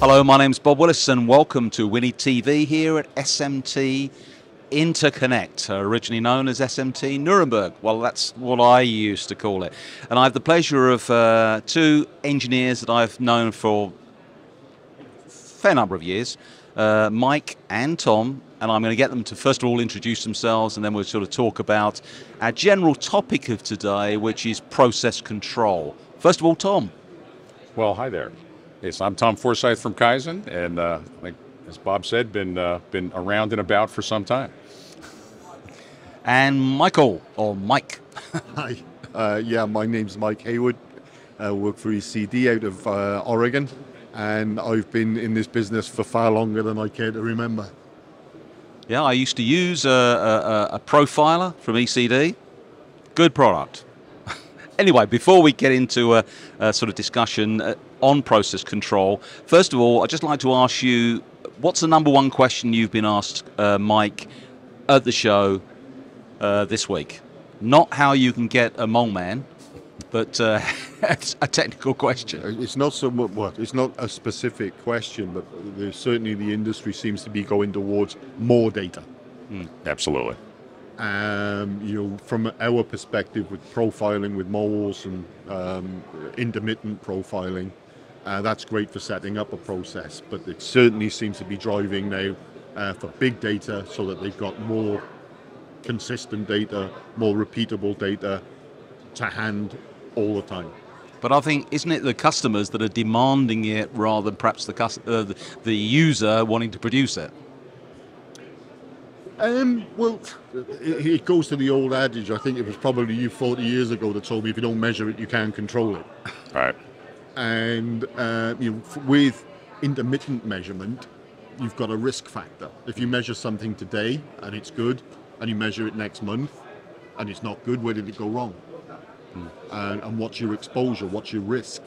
Hello, my name's Bob Willis and welcome to Winnie TV here at SMT Interconnect, originally known as SMT Nuremberg. Well, that's what I used to call it. And I have the pleasure of two engineers that I've known for a fair number of years, Mike and Tom, and I'm going to get them to first of all introduce themselves, and then we'll sort of talk about our general topic of today, which is process control. First of all, Tom. Well, hi there. Yes, I'm Tom Forsythe from Kaizen, and like as Bob said, been around and about for some time. And Michael, or Mike. Hi. Yeah, my name's Mike Hayward. I work for ECD out of Oregon, and I've been in this business for far longer than I care to remember. Yeah, I used to use a profiler from ECD. Good product. Anyway, before we get into a sort of discussion on process control, first of all, I'd just like to ask you, what's the number one question you've been asked, Mike, at the show this week? Not how you can get a mole man, but it's a technical question. It's not so much, well, it's not a specific question, but certainly the industry seems to be going towards more data. Absolutely. From our perspective with profiling with moles and intermittent profiling, that's great for setting up a process, but it certainly seems to be driving now for big data so that they've got more consistent data, more repeatable data to hand all the time. But I think, isn't it the customers that are demanding it rather than perhaps the user wanting to produce it? Well, it goes to the old adage. I think it was probably you 40 years ago that told me if you don't measure it, you can't control it. Right. And with intermittent measurement, you've got a risk factor. If you measure something today and it's good, and you measure it next month and it's not good, where did it go wrong? And what's your exposure? What's your risk?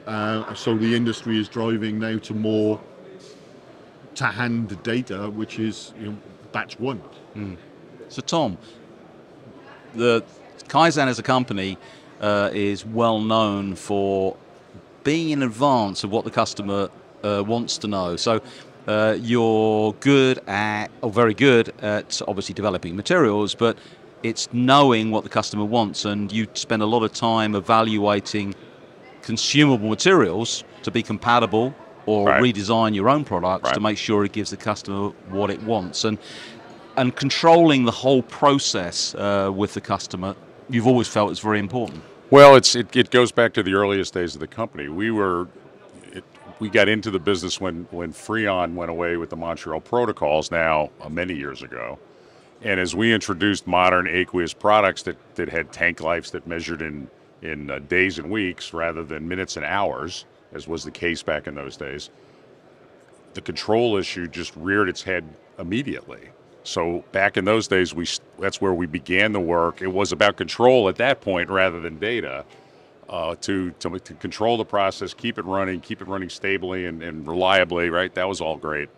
So the industry is driving now to more to-hand data, which is batch one. So Tom, the Kaizen as a company is well known for being in advance of what the customer wants to know. So you're good at, or very good at, obviously developing materials, but it's knowing what the customer wants, and you spend a lot of time evaluating consumable materials to be compatible or redesign your own products to make sure it gives the customer what it wants. And controlling the whole process with the customer, you've always felt is very important. Well, it goes back to the earliest days of the company. We got into the business when Freon went away with the Montreal protocols now many years ago. And as we introduced modern aqueous products that had tank lives that measured in days and weeks rather than minutes and hours, as was the case back in those days, the control issue just reared its head immediately. So back in those days, that's where we began the work. It was about control at that point rather than data, to control the process, keep it running stably and reliably, right? That was all great.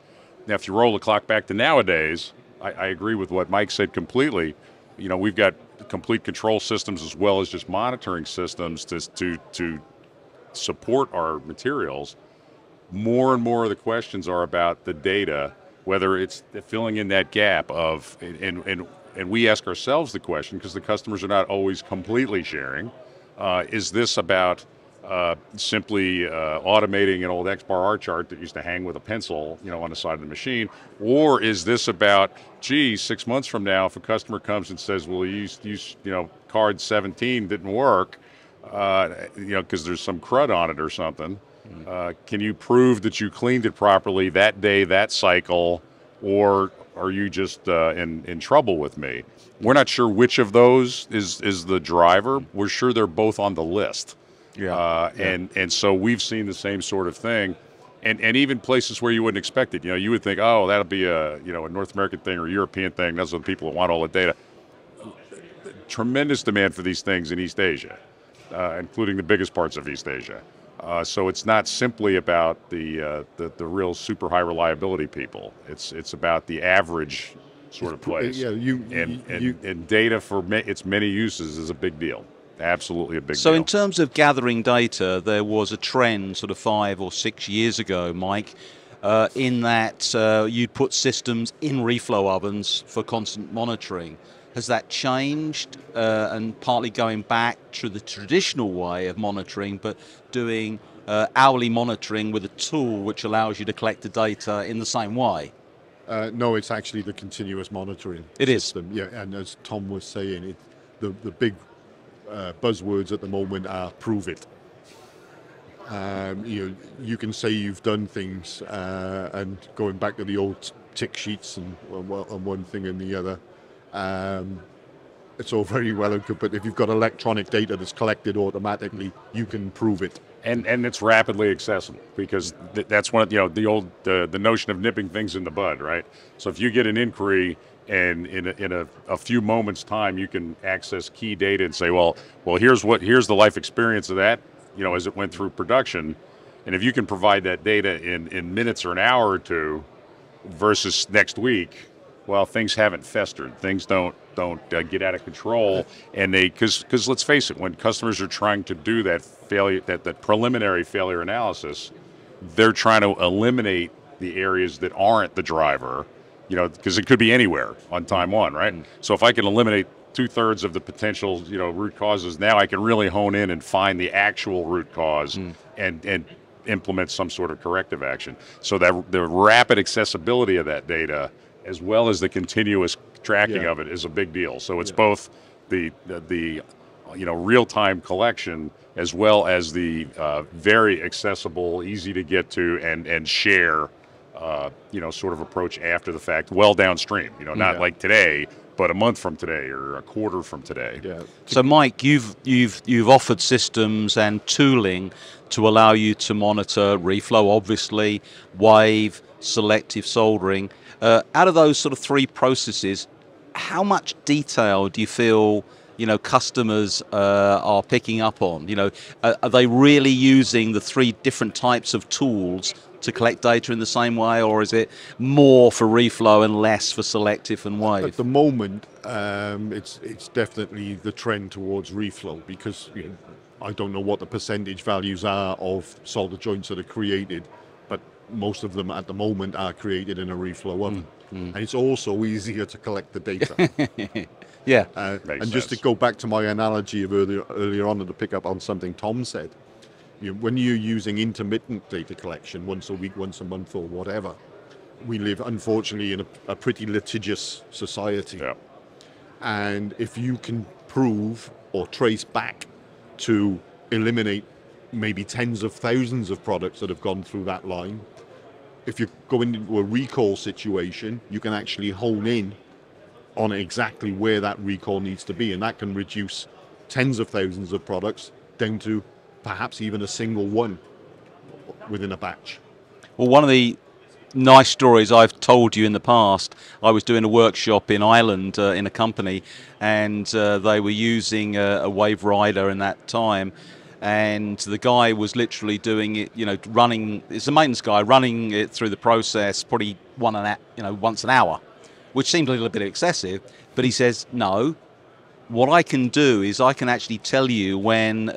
Now, if you roll the clock back to nowadays, I agree with what Mike said completely. We've got complete control systems as well as just monitoring systems to support our materials. More and more of the questions are about the data, whether it's filling in that gap of, and we ask ourselves the question, because the customers are not always completely sharing, is this about simply automating an old X-bar R chart that used to hang with a pencil, on the side of the machine, or is this about, gee, 6 months from now, if a customer comes and says, well, card 17 didn't work, because there's some crud on it or something, can you prove that you cleaned it properly that day, that cycle, or are you just in trouble with me? We're not sure which of those is the driver. We're sure they're both on the list. And so we've seen the same sort of thing, and even places where you wouldn't expect it. You would think, oh, that'll be a North American thing or European thing. Those are the people that want all the data. Tremendous demand for these things in East Asia, including the biggest parts of East Asia. So it's not simply about the real super high reliability people. It's about the average sort of place. Yeah, and data for its many uses is a big deal. absolutely a big So deal. in terms of gathering data, there was a trend sort of 5 or 6 years ago, Mike, in that you'd put systems in reflow ovens for constant monitoring. Has that changed, and partly going back to the traditional way of monitoring, but doing hourly monitoring with a tool which allows you to collect the data in the same way? No, it's actually the continuous monitoring It is. system. Yeah, and as Tom was saying, the big buzzwords at the moment are prove it. You can say you've done things, and going back to the old tick sheets and one thing and the other, it's all very well and good. But if you've got electronic data that's collected automatically, you can prove it. And it's rapidly accessible, because that's one of, the notion of nipping things in the bud, right? So if you get an inquiry and in a few moments time you can access key data and say, well here's the life experience of that, as it went through production, and if you can provide that data in minutes or an hour or two versus next week, well, things haven't festered, things don't get out of control, and because let's face it, when customers are trying to do that preliminary failure analysis, they're trying to eliminate the areas that aren't the driver, because it could be anywhere on time one, right? So if I can eliminate 2/3 of the potential, root causes, now I can really hone in and find the actual root cause and implement some sort of corrective action. So that the rapid accessibility of that data, as well as the continuous tracking of it, is a big deal. So it's both the real-time collection, as well as the very accessible, easy to get to and share, sort of approach after the fact, well downstream. Not like today, but a month from today or a quarter from today. Yeah. So, Mike, you've offered systems and tooling to allow you to monitor reflow, obviously, wave, selective soldering. Out of those sort of 3 processes, how much detail do you feel customers are picking up on? Are they really using the 3 different types of tools to collect data in the same way, or is it more for reflow and less for selective and wave? At the moment, it's definitely the trend towards reflow, because I don't know what the percentage values are of solder joints that are created, but most of them at the moment are created in a reflow oven. And it's also easier to collect the data. Yeah. And just to go back to my analogy of earlier on, and to pick up on something Tom said, when you're using intermittent data collection, once a week, once a month, or whatever, we live, unfortunately, in a pretty litigious society. Yeah. And if you can prove or trace back to eliminate maybe tens of thousands of products that have gone through that line, if you go into a recall situation, you can actually hone in on exactly where that recall needs to be, and that can reduce tens of thousands of products down to perhaps even a single one within a batch. Well, one of the nice stories I've told you in the past, I was doing a workshop in Ireland in a company, and they were using a wave rider in that time, and the guy was literally doing it, running, it's a maintenance guy, running it through the process probably once an hour, which seemed a little bit excessive, but he says, no, what I can do is I can actually tell you when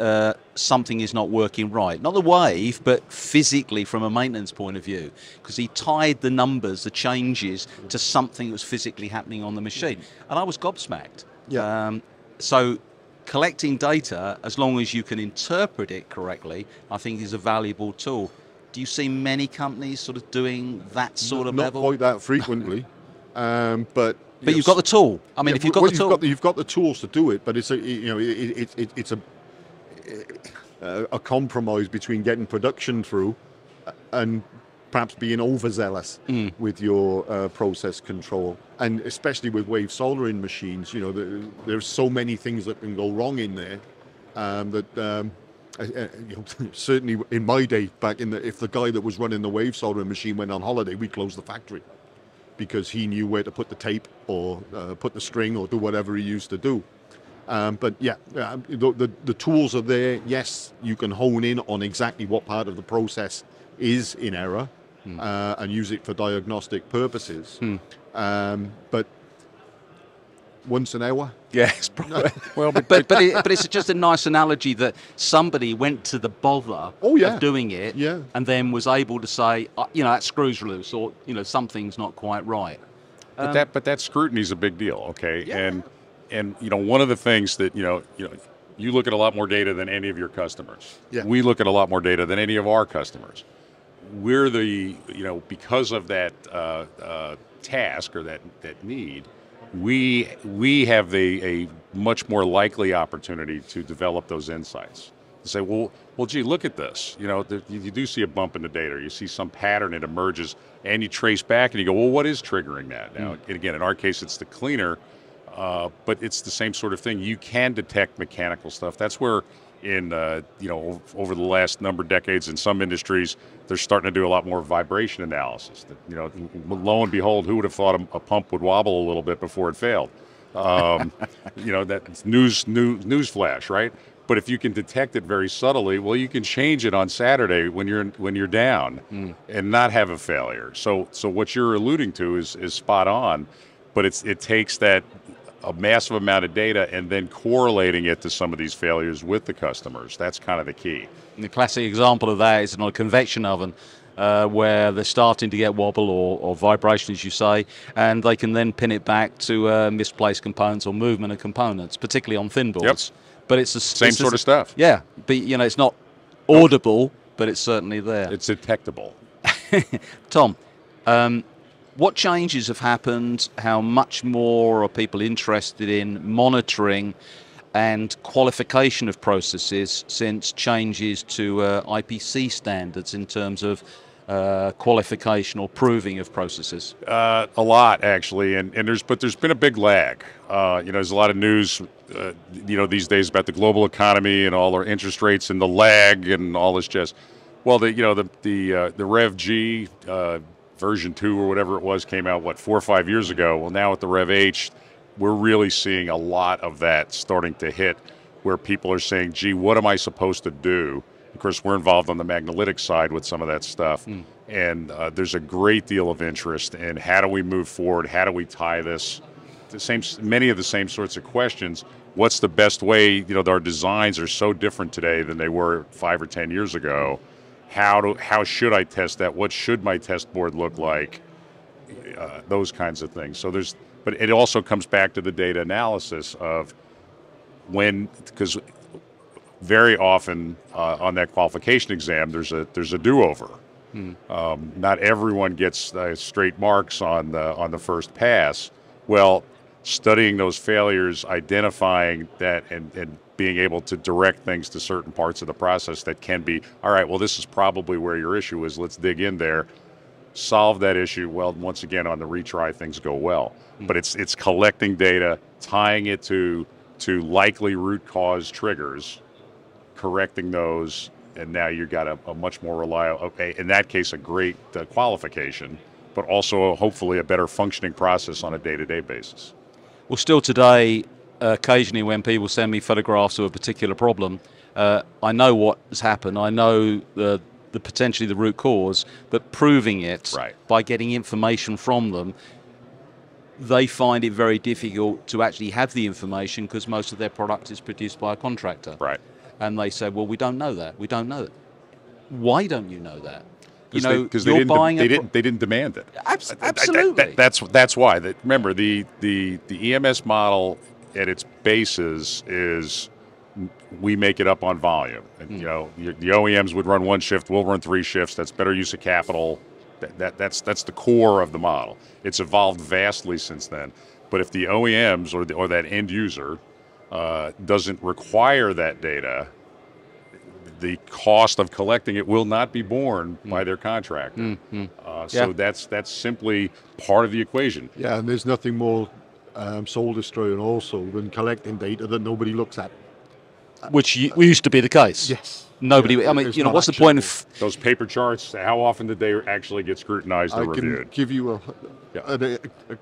something is not working right. Not the wave, but physically from a maintenance point of view, because he tied the numbers, the changes, to something that was physically happening on the machine. And I was gobsmacked. Yeah. So collecting data, as long as you can interpret it correctly, I think is a valuable tool. Do you see many companies sort of doing that sort of level? Not quite that frequently, but you've got the tool. I mean, if you've got the tool, you've got the tools to do it. But it's a compromise between getting production through and perhaps being overzealous with your process control, and especially with wave soldering machines. There's so many things that can go wrong in there that. Certainly in my day, if the guy that was running the wave soldering machine went on holiday, we'd close the factory, because he knew where to put the tape or put the string or do whatever he used to do. But the tools are there. Yes, you can hone in on exactly what part of the process is in error and use it for diagnostic purposes. But once an hour, Yes, probably. Well, but it's just a nice analogy that somebody went to the bother of doing it, and then was able to say, that screw's loose, or something's not quite right. But that scrutiny is a big deal, okay? Yeah. And one of the things that you look at a lot more data than any of your customers. Yeah. We look at a lot more data than any of our customers. We're because of that task or that need, we have a much more likely opportunity to develop those insights. To say, well, gee, look at this. You do see a bump in the data, or you see some pattern, it emerges, and you trace back and you go, well, what is triggering that? Now, again, in our case, it's the cleaner, but it's the same sort of thing. You can detect mechanical stuff. That's where over the last number of decades in some industries, they're starting to do a lot more vibration analysis. Lo and behold, who would have thought a pump would wobble a little bit before it failed? That's news flash, right? But if you can detect it very subtly, well, you can change it on Saturday when you're down and not have a failure. So what you're alluding to is spot on, but it takes a massive amount of data and then correlating it to some of these failures with the customers. That's kind of the key. And the classic example of that is in a convection oven, where they're starting to get wobble or vibration, as you say, and they can then pin it back to misplaced components or movement of components, particularly on thin boards. Yep. But it's the same sort of stuff. Yeah, but it's not audible, but it's certainly there. It's detectable. Tom, what changes have happened? How much more are people interested in monitoring and qualification of processes since changes to IPC standards in terms of qualification or proving of processes? A lot, actually, and there's been a big lag. There's a lot of news, these days about the global economy and all our interest rates and the lag and all this jazz. Well, the Rev G version 2 or whatever it was came out 4 or 5 years ago. Well, now with the Rev H, we're really seeing a lot of that starting to hit, where people are saying, "Gee, what am I supposed to do?" Of course, we're involved on the magnalytic side with some of that stuff, and there's a great deal of interest in how do we move forward, how do we tie this, many of the same sorts of questions. What's the best way? Our designs are so different today than they were 5 or 10 years ago. How should I test that? What should my test board look like? Those kinds of things. But it also comes back to the data analysis of because very often on that qualification exam, there's a do-over. Not everyone gets straight marks on the first pass. Well, studying those failures, identifying that, and being able to direct things to certain parts of the process that can be, all right, well, this is probably where your issue is. Let's dig in there, solve that issue. Well, once again, on the retry, things go well. But it's collecting data, tying it to likely root cause triggers, correcting those, and now you've got a much more reliable, in that case, a great qualification, but also hopefully a better functioning process on a day-to-day basis. Well, still today, occasionally when people send me photographs of a particular problem, I know what has happened. I know the potentially the root cause, but proving it by getting information from them, they find it very difficult to actually have the information because most of their product is produced by a contractor. Right. And they say, well, we don't know that. We don't know it. Why don't you know that? Because they didn't demand it. Absolutely. That's why. Remember, the EMS model at its basis is we make it up on volume. And, the OEMs would run one shift, we'll run 3 shifts. That's better use of capital. That's the core of the model. It's evolved vastly since then. But if the OEMs or that end user doesn't require that data, the cost of collecting it will not be borne by their contractor. So that's simply part of the equation. Yeah, and there's nothing more soul destroying also than collecting data that nobody looks at. Which used to be the case. Yes. Nobody. Yeah, I mean, what's the point of those paper charts? How often did they actually get scrutinized or reviewed? I can give you a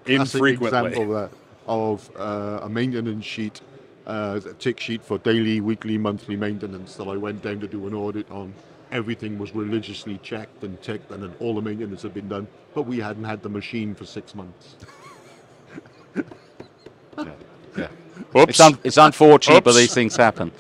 classic example of a maintenance sheet, a tick sheet for daily, weekly, monthly maintenance that I went down to do an audit on. Everything was religiously checked and ticked, and then all the maintenance had been done, but we hadn't had the machine for 6 months. Oops. It's unfortunate, but Oops. these things happen.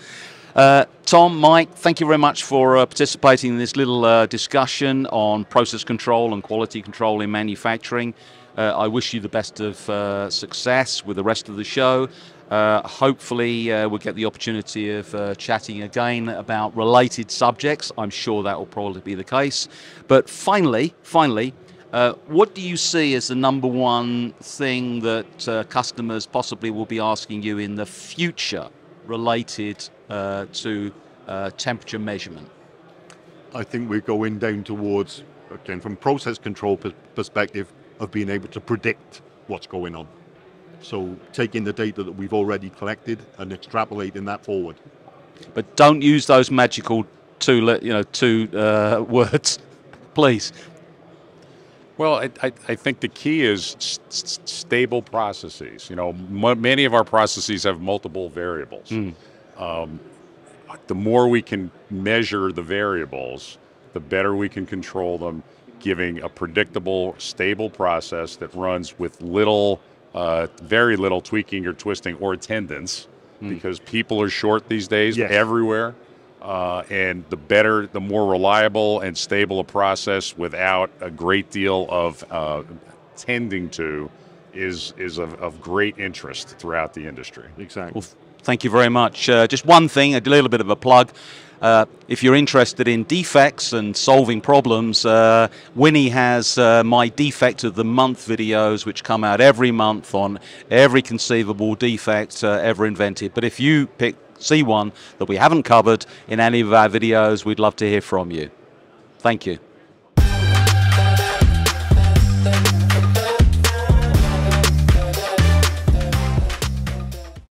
Tom, Mike, thank you very much for participating in this little discussion on process control and quality control in manufacturing. I wish you the best of success with the rest of the show. Hopefully we'll get the opportunity of chatting again about related subjects. I'm sure that will probably be the case. But finally, what do you see as the number one thing that customers possibly will be asking you in the future related to temperature measurement? I think we're going down towards, again, from process control perspective, of being able to predict what's going on. So taking the data that we've already collected and extrapolating that forward. But don't use those magical two words, please. Well, I think the key is stable processes. You know, many of our processes have multiple variables. The more we can measure the variables, the better we can control them, giving a predictable, stable process that runs with very little tweaking or twisting or attendance, because people are short these days everywhere. And the more reliable and stable a process without a great deal of tending to is of great interest throughout the industry. Exactly. Well, thank you very much. Just one thing, a little bit of a plug. If you're interested in defects and solving problems, Winnie has my Defect of the Month videos, which come out every month on every conceivable defect ever invented. But if you see one that we haven't covered in any of our videos, we'd love to hear from you. Thank you.